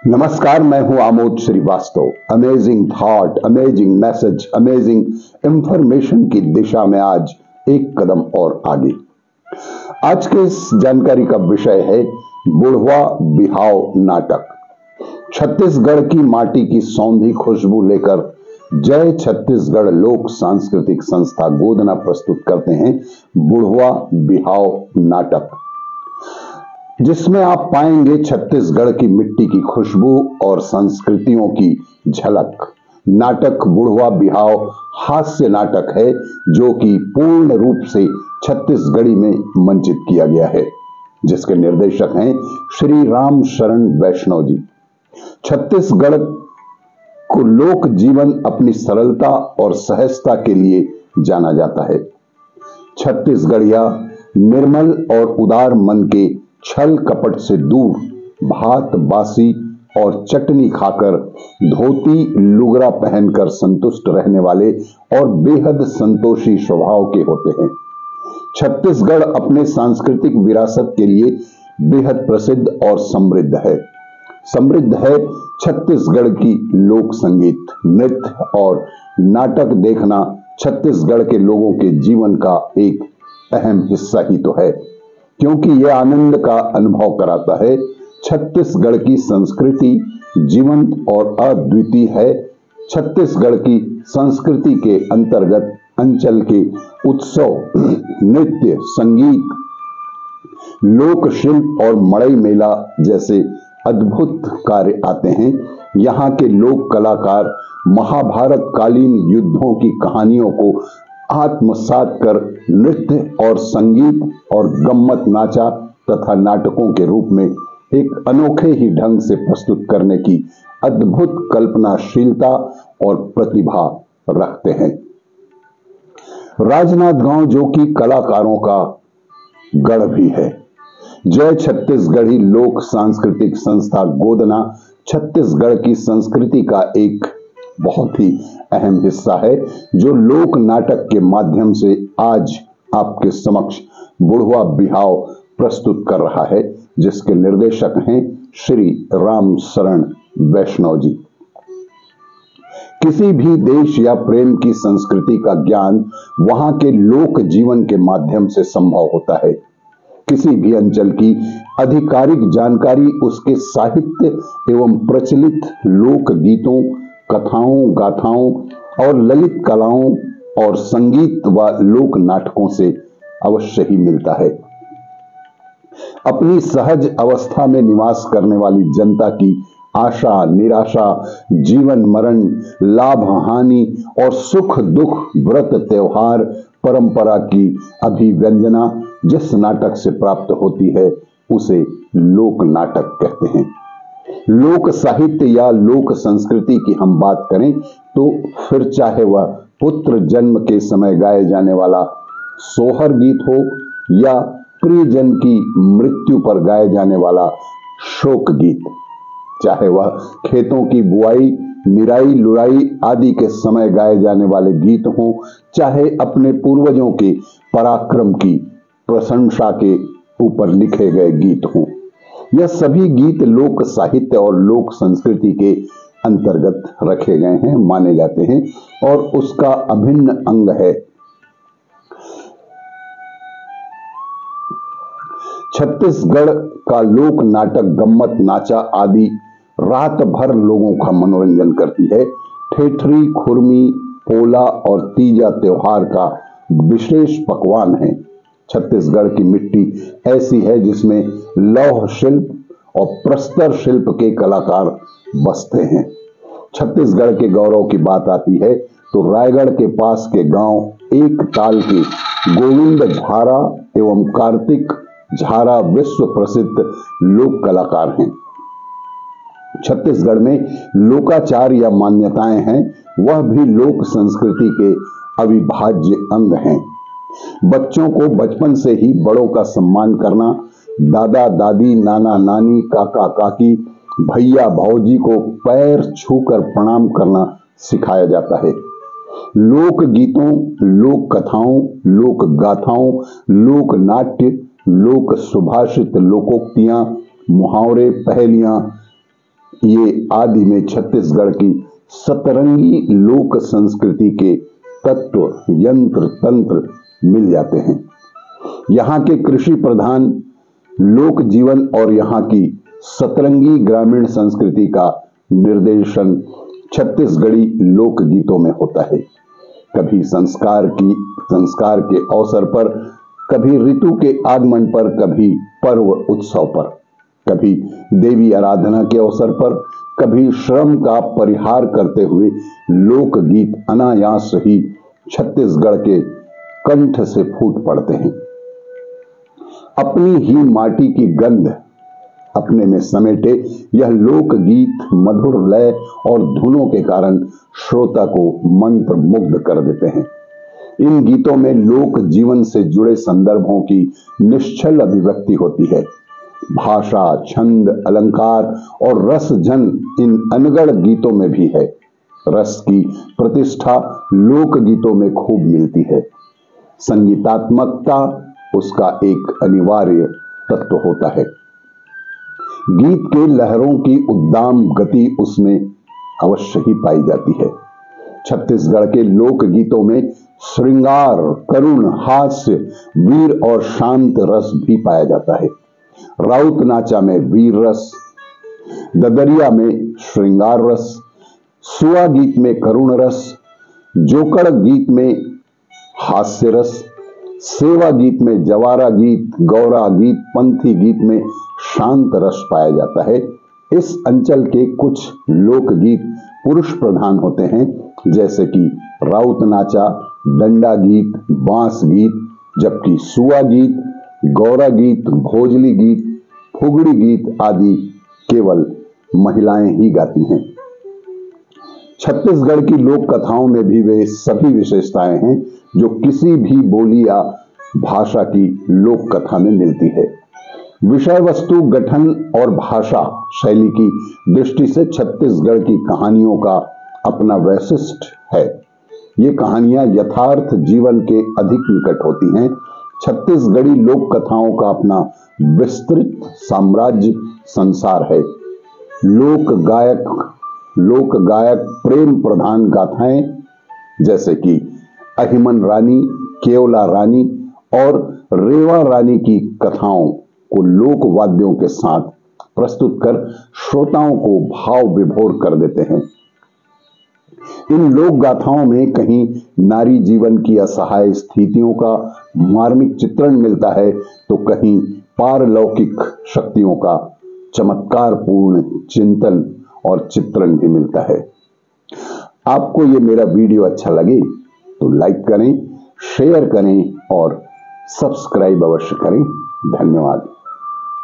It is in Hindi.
नमस्कार, मैं हूं Amod Srivastava. Amazing thought, amazing message, amazing information की दिशा में आज एक कदम और आगे। आज के इस जानकारी का विषय है बुढ़वा बिहाव नाटक। छत्तीसगढ़ की माटी की सौंधी खुशबू लेकर जय छत्तीसगढ़ लोक सांस्कृतिक संस्था गोदना प्रस्तुत करते हैं बुढ़वा बिहाव नाटक, जिसमें आप पाएंगे छत्तीसगढ़ की मिट्टी की खुशबू और संस्कृतियों की झलक। नाटक बुढ़वा बिहाव हास्य नाटक है, जो कि पूर्ण रूप से छत्तीसगढ़ी में मंचित किया गया है, जिसके निर्देशक हैं श्री राम शरण वैष्णव जी। छत्तीसगढ़ को लोक जीवन अपनी सरलता और सहजता के लिए जाना जाता है। छत्तीसगढ़िया निर्मल और उदार मन के छल कपट से दूर भात बासी और चटनी खाकर धोती लुगरा पहनकर संतुष्ट रहने वाले और बेहद संतोषी स्वभाव के होते हैं। छत्तीसगढ़ अपने सांस्कृतिक विरासत के लिए बेहद प्रसिद्ध और समृद्ध है। छत्तीसगढ़ की लोक संगीत, नृत्य और नाटक देखना छत्तीसगढ़ के लोगों के जीवन का एक अहम हिस्सा ही तो है, क्योंकि यह आनंद का अनुभव कराता है। छत्तीसगढ़ की संस्कृति जीवंत और अद्वितीय है। छत्तीसगढ़ की संस्कृति के अंतर्गत अंचल के उत्सव, नृत्य, संगीत, लोक शिल्प और मड़ई मेला जैसे अद्भुत कार्य आते हैं। यहाँ के लोक कलाकार महाभारत कालीन युद्धों की कहानियों को आत्मसात कर नृत्य और संगीत और गम्मत नाचा तथा नाटकों के रूप में एक अनोखे ही ढंग से प्रस्तुत करने की अद्भुत कल्पनाशीलता और प्रतिभा रखते हैं। राजनांदगांव, जो कि कलाकारों का गढ़ भी है, जय छत्तीसगढ़ी लोक सांस्कृतिक संस्था गोदना छत्तीसगढ़ की संस्कृति का एक बहुत ही अहम हिस्सा है, जो लोक नाटक के माध्यम से आज आपके समक्ष बुढ़वा बिहाव प्रस्तुत कर रहा है, जिसके निर्देशक हैं श्री राम शरण वैष्णव जी। किसी भी देश या प्रेम की संस्कृति का ज्ञान वहां के लोक जीवन के माध्यम से संभव होता है। किसी भी अंचल की आधिकारिक जानकारी उसके साहित्य एवं प्रचलित लोक गीतों, कथाओं, गाथाओं और ललित कलाओं और संगीत व लोक नाटकों से अवश्य ही मिलता है। अपनी सहज अवस्था में निवास करने वाली जनता की आशा निराशा, जीवन मरण, लाभ हानि और सुख दुख, व्रत त्योहार, परंपरा की अभिव्यंजना जिस नाटक से प्राप्त होती है, उसे लोक नाटक कहते हैं। लोक साहित्य या लोक संस्कृति की हम बात करें तो फिर चाहे वह पुत्र जन्म के समय गाए जाने वाला सोहर गीत हो या प्रियजन की मृत्यु पर गाए जाने वाला शोक गीत, चाहे वह खेतों की बुआई, निराई, लुराई आदि के समय गाए जाने वाले गीत हों, चाहे अपने पूर्वजों के पराक्रम की प्रशंसा के ऊपर लिखे गए गीत हों, यह सभी गीत लोक साहित्य और लोक संस्कृति के अंतर्गत रखे गए हैं, माने जाते हैं और उसका अभिन्न अंग है। छत्तीसगढ़ का लोक नाटक गम्मत नाचा आदि रात भर लोगों का मनोरंजन करती है। ठेठरी, खुरमी, पोला और तीजा त्योहार का विशेष पकवान है। छत्तीसगढ़ की मिट्टी ऐसी है जिसमें लौह शिल्प और प्रस्तर शिल्प के कलाकार बसते हैं। छत्तीसगढ़ के गौरव की बात आती है तो रायगढ़ के पास के गांव एक ताल के गोविंद झारा एवं कार्तिक झारा विश्व प्रसिद्ध लोक कलाकार हैं। छत्तीसगढ़ में लोकाचार या मान्यताएं हैं, वह भी लोक संस्कृति के अविभाज्य अंग हैं। बच्चों को बचपन से ही बड़ों का सम्मान करना, दादा दादी, नाना नानी, काका काकी, भैया भौजी को पैर छूकर प्रणाम करना सिखाया जाता है। लोक गीतों, लोक कथाओं, लोक गाथाओं, लोक नाट्य, लोक सुभाषित, लोकोक्तियां, मुहावरे, पहेलियां ये आदि में छत्तीसगढ़ की सतरंगी लोक संस्कृति के तत्व, यंत्र, तंत्र मिल जाते हैं। यहाँ के कृषि प्रधान लोक जीवन और यहाँ की सतरंगी ग्रामीण संस्कृति का निर्देशन छत्तीसगढ़ी लोक गीतों में होता है। कभी संस्कार के अवसर पर, कभी ऋतु के आगमन पर, कभी पर्व उत्सव पर, कभी देवी आराधना के अवसर पर, कभी श्रम का परिहार करते हुए लोकगीत अनायास ही छत्तीसगढ़ के कंठ से फूट पड़ते हैं। अपनी ही माटी की गंध अपने में समेटे यह लोकगीत मधुर लय और धुनों के कारण श्रोता को मंत्र मुग्ध कर देते हैं। इन गीतों में लोक जीवन से जुड़े संदर्भों की निश्चल अभिव्यक्ति होती है। भाषा, छंद, अलंकार और रस जन इन अनगढ़ गीतों में भी है। रस की प्रतिष्ठा लोक गीतों में खूब मिलती है। संगीतात्मकता उसका एक अनिवार्य तत्व होता है। गीत के लहरों की उद्दाम गति उसमें अवश्य ही पाई जाती है। छत्तीसगढ़ के लोक गीतों में श्रृंगार, करुण, हास्य, वीर और शांत रस भी पाया जाता है। राउत नाचा में वीर रस, ददरिया में श्रृंगार रस, सुआ गीत में करुण रस, जोकड़ गीत में हास्य रस, सेवा गीत में जवारा गीत, गौरा गीत, पंथी गीत में शांत रस पाया जाता है। इस अंचल के कुछ लोकगीत पुरुष प्रधान होते हैं, जैसे कि राउत नाचा, डंडा गीत, बांस गीत, जबकि सुआ गीत, गौरा गीत, भोजली गीत, फुगड़ी गीत आदि केवल महिलाएं ही गाती हैं। छत्तीसगढ़ की लोक कथाओं में भी वे सभी विशेषताएं हैं जो किसी भी बोली या भाषा की लोक कथा में मिलती है। विषय वस्तु, गठन और भाषा शैली की दृष्टि से छत्तीसगढ़ की कहानियों का अपना वैशिष्ट्य है। ये कहानियां यथार्थ जीवन के अधिक निकट होती हैं। छत्तीसगढ़ी लोक कथाओं का अपना विस्तृत साम्राज्य संसार है। लोक गायक प्रेम प्रधान गाथाएं जैसे कि अहिमन रानी, केवला रानी और रेवा रानी की कथाओं को लोक वाद्यों के साथ प्रस्तुत कर श्रोताओं को भाव विभोर कर देते हैं। इन लोक गाथाओं में कहीं नारी जीवन की असहाय स्थितियों का मार्मिक चित्रण मिलता है, तो कहीं पारलौकिक शक्तियों का चमत्कारपूर्ण चिंतन और चित्रण भी मिलता है। आपको ये मेरा वीडियो अच्छा लगे तो लाइक करें, शेयर करें और सब्सक्राइब अवश्य करें। धन्यवाद।